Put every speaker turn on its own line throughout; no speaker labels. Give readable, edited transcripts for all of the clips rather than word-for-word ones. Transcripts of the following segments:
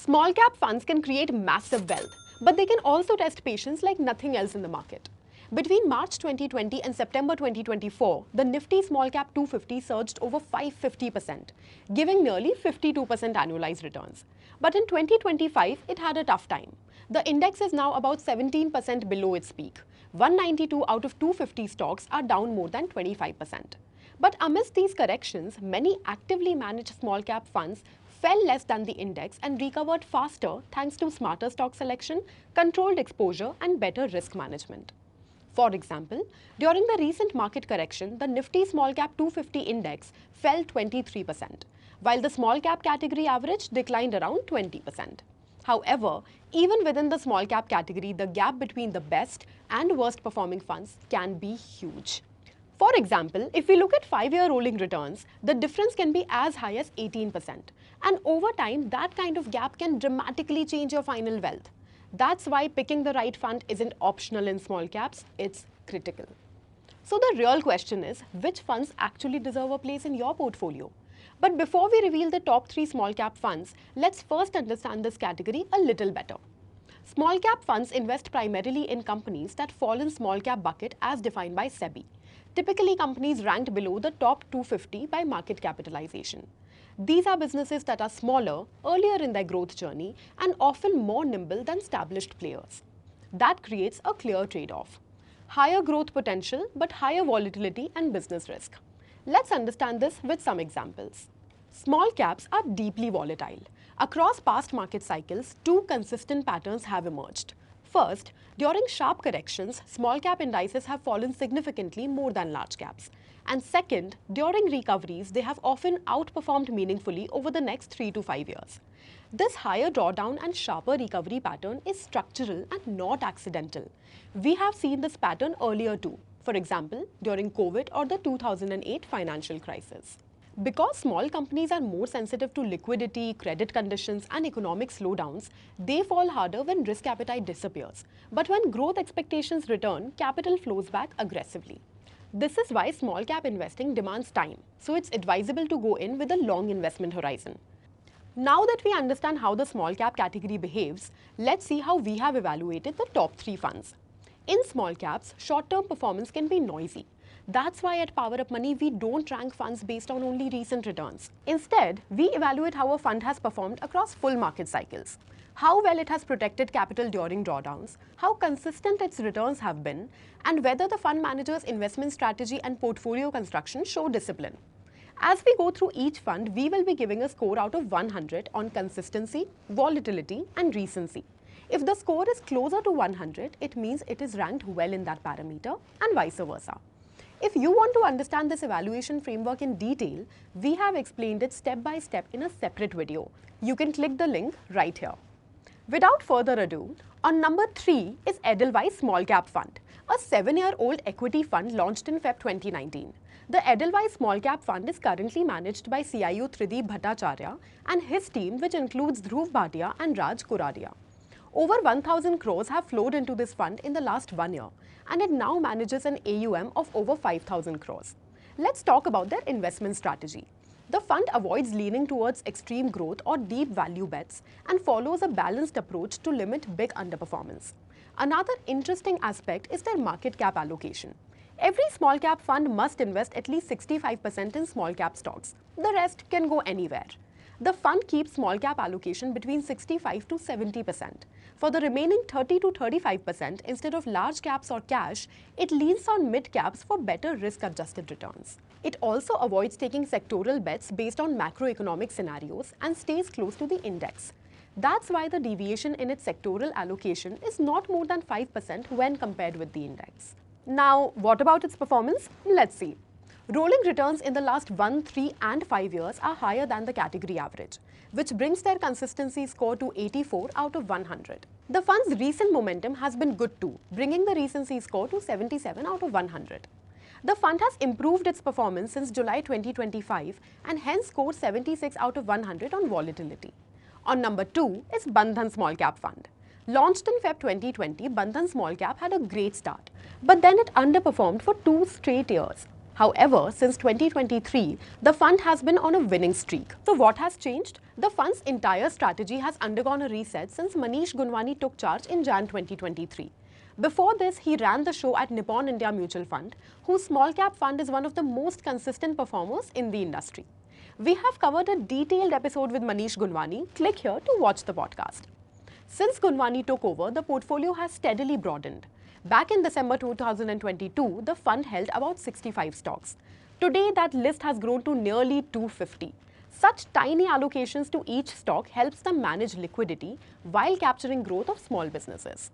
Small cap funds can create massive wealth, but they can also test patience like nothing else in the market. Between March 2020 and September 2024, the Nifty Smallcap 250 surged over 550%, giving nearly 52% annualized returns. But in 2025, it had a tough time. The index is now about 17% below its peak. 192 out of 250 stocks are down more than 25%. But amidst these corrections, many actively managed small cap funds fell less than the index and recovered faster thanks to smarter stock selection, controlled exposure, and better risk management. For example, during the recent market correction, the Nifty Smallcap 250 index fell 23%, while the small cap category average declined around 20%. However, even within the small cap category, the gap between the best and worst performing funds can be huge. For example, if we look at 5-year rolling returns, the difference can be as high as 18%. And over time, that kind of gap can dramatically change your final wealth. That's why picking the right fund isn't optional in small caps, it's critical. So the real question is, which funds actually deserve a place in your portfolio? But before we reveal the top 3 small cap funds, let's first understand this category a little better. Small cap funds invest primarily in companies that fall in small cap bucket as defined by SEBI. Typically, companies ranked below the top 250 by market capitalization. These are businesses that are smaller, earlier in their growth journey, and often more nimble than established players. That creates a clear trade-off. Higher growth potential, but higher volatility and business risk. Let's understand this with some examples. Small caps are deeply volatile. Across past market cycles, 2 consistent patterns have emerged. First, during sharp corrections, small cap indices have fallen significantly more than large caps. And second, during recoveries, they have often outperformed meaningfully over the next 3 to 5 years. This higher drawdown and sharper recovery pattern is structural and not accidental. We have seen this pattern earlier too, for example, during COVID or the 2008 financial crisis. Because small companies are more sensitive to liquidity, credit conditions, and economic slowdowns, they fall harder when risk appetite disappears. But when growth expectations return, capital flows back aggressively. This is why small cap investing demands time, so it's advisable to go in with a long investment horizon. Now that we understand how the small cap category behaves, let's see how we have evaluated the top 3 funds. In small caps, short-term performance can be noisy. That's why at Power Up Money, we don't rank funds based on only recent returns. Instead, we evaluate how a fund has performed across full market cycles, how well it has protected capital during drawdowns, how consistent its returns have been, and whether the fund manager's investment strategy and portfolio construction show discipline. As we go through each fund, we will be giving a score out of 100 on consistency, volatility, and recency. If the score is closer to 100, it means it is ranked well in that parameter, and vice versa. If you want to understand this evaluation framework in detail, we have explained it step by step in a separate video. You can click the link right here. Without further ado, on number 3 is Edelweiss Small Cap Fund, a 7-year-old equity fund launched in Feb 2019. The Edelweiss Small Cap Fund is currently managed by CIO Trideep Bhattacharya and his team, which includes Dhruv Bhatia and Raj Koradia. Over 1,000 crores have flowed into this fund in the last 1 year, and it now manages an AUM of over 5,000 crores. Let's talk about their investment strategy. The fund avoids leaning towards extreme growth or deep value bets and follows a balanced approach to limit big underperformance. Another interesting aspect is their market cap allocation. Every small cap fund must invest at least 65% in small cap stocks. The rest can go anywhere. The fund keeps small cap allocation between 65 to 70%. For the remaining 30 to 35%, instead of large caps or cash, it leans on mid caps for better risk-adjusted returns. It also avoids taking sectoral bets based on macroeconomic scenarios and stays close to the index. That's why the deviation in its sectoral allocation is not more than 5% when compared with the index. Now, what about its performance? Let's see. Rolling returns in the last 1, 3 and 5 years are higher than the category average, which brings their consistency score to 84 out of 100. The fund's recent momentum has been good too, bringing the recency score to 77 out of 100. The fund has improved its performance since July 2025 and hence scored 76 out of 100 on volatility. On number 2 is Bandhan Small Cap Fund. Launched in Feb 2020, Bandhan Small Cap had a great start, but then it underperformed for 2 straight years. However, since 2023, the fund has been on a winning streak. So what has changed? The fund's entire strategy has undergone a reset since Manish Gunwani took charge in Jan 2023. Before this, he ran the show at Nippon India Mutual Fund, whose small cap fund is one of the most consistent performers in the industry. We have covered a detailed episode with Manish Gunwani. Click here to watch the podcast. Since Gunwani took over, the portfolio has steadily broadened. Back in December 2022, the fund held about 65 stocks. Today, that list has grown to nearly 250. Such tiny allocations to each stock helps them manage liquidity while capturing growth of small businesses.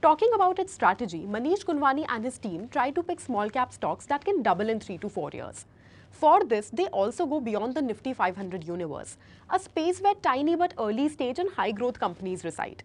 Talking about its strategy, Manish Gunwani and his team try to pick small cap stocks that can double in 3 to 4 years. For this, they also go beyond the Nifty 500 universe, a space where tiny but early stage and high growth companies reside.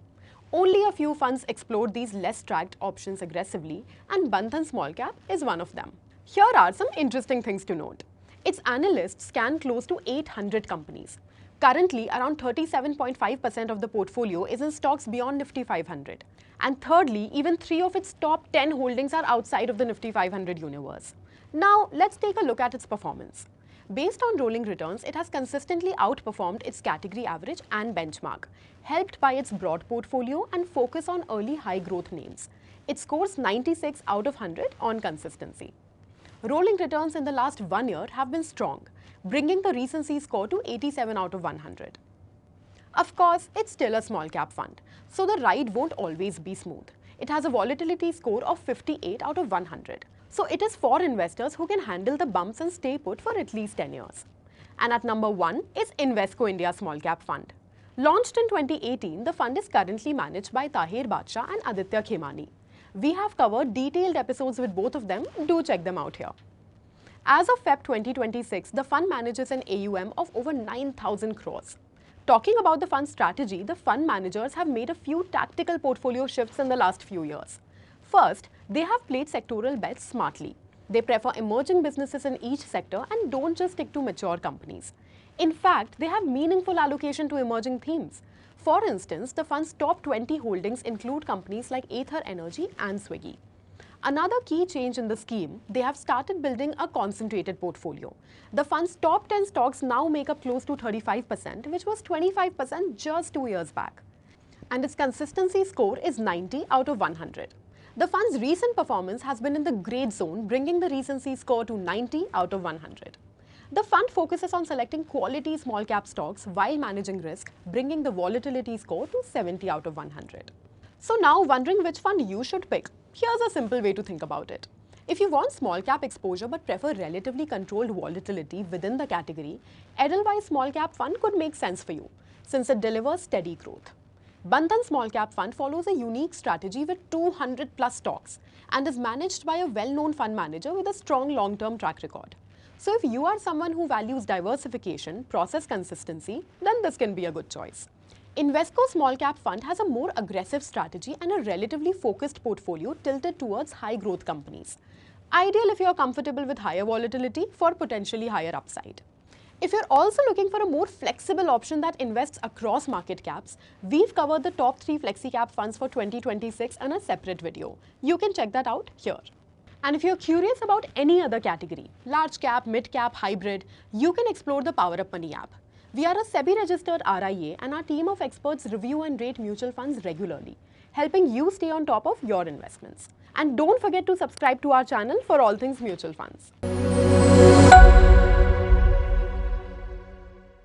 Only a few funds explored these less tracked options aggressively, and Bandhan Small Cap is one of them. Here are some interesting things to note. Its analysts scan close to 800 companies. Currently, around 37.5% of the portfolio is in stocks beyond Nifty 500. And thirdly, even 3 of its top 10 holdings are outside of the Nifty 500 universe. Now, let's take a look at its performance. Based on rolling returns, it has consistently outperformed its category average and benchmark, helped by its broad portfolio and focus on early high growth names. It scores 96 out of 100 on consistency. Rolling returns in the last 1 year have been strong, bringing the recency score to 87 out of 100. Of course, it's still a small cap fund, so the ride won't always be smooth. It has a volatility score of 58 out of 100. So it is for investors who can handle the bumps and stay put for at least 10 years. And at number 1 is Invesco India Small Cap Fund. Launched in 2018, the fund is currently managed by Tahir Badshah and Aditya Khemani. We have covered detailed episodes with both of them. Do check them out here. As of Feb 2026, the fund manages an AUM of over 9,000 crores. Talking about the fund strategy, the fund managers have made a few tactical portfolio shifts in the last few years. First, they have played sectoral bets smartly. They prefer emerging businesses in each sector and don't just stick to mature companies. In fact, they have meaningful allocation to emerging themes. For instance, the fund's top 20 holdings include companies like Ather Energy and Swiggy. Another key change in the scheme, they have started building a concentrated portfolio. The fund's top 10 stocks now make up close to 35%, which was 25% just 2 years back. And its consistency score is 90 out of 100. The fund's recent performance has been in the great zone, bringing the recency score to 90 out of 100. The fund focuses on selecting quality small cap stocks while managing risk, bringing the volatility score to 70 out of 100. So now, wondering which fund you should pick? Here's a simple way to think about it. If you want small cap exposure but prefer relatively controlled volatility within the category, Edelweiss Small Cap Fund could make sense for you, since it delivers steady growth. Bandhan Small Cap Fund follows a unique strategy with 200 plus stocks and is managed by a well-known fund manager with a strong long-term track record. So if you are someone who values diversification, process consistency, then this can be a good choice. Invesco Small Cap Fund has a more aggressive strategy and a relatively focused portfolio tilted towards high growth companies. Ideal if you are comfortable with higher volatility for potentially higher upside. If you're also looking for a more flexible option that invests across market caps, we've covered the top 3 flexi cap funds for 2026 in a separate video. You can check that out here. And if you're curious about any other category, large cap, mid cap, hybrid, you can explore the Power Up Money app. We are a SEBI-registered RIA and our team of experts review and rate mutual funds regularly, helping you stay on top of your investments. And don't forget to subscribe to our channel for all things mutual funds.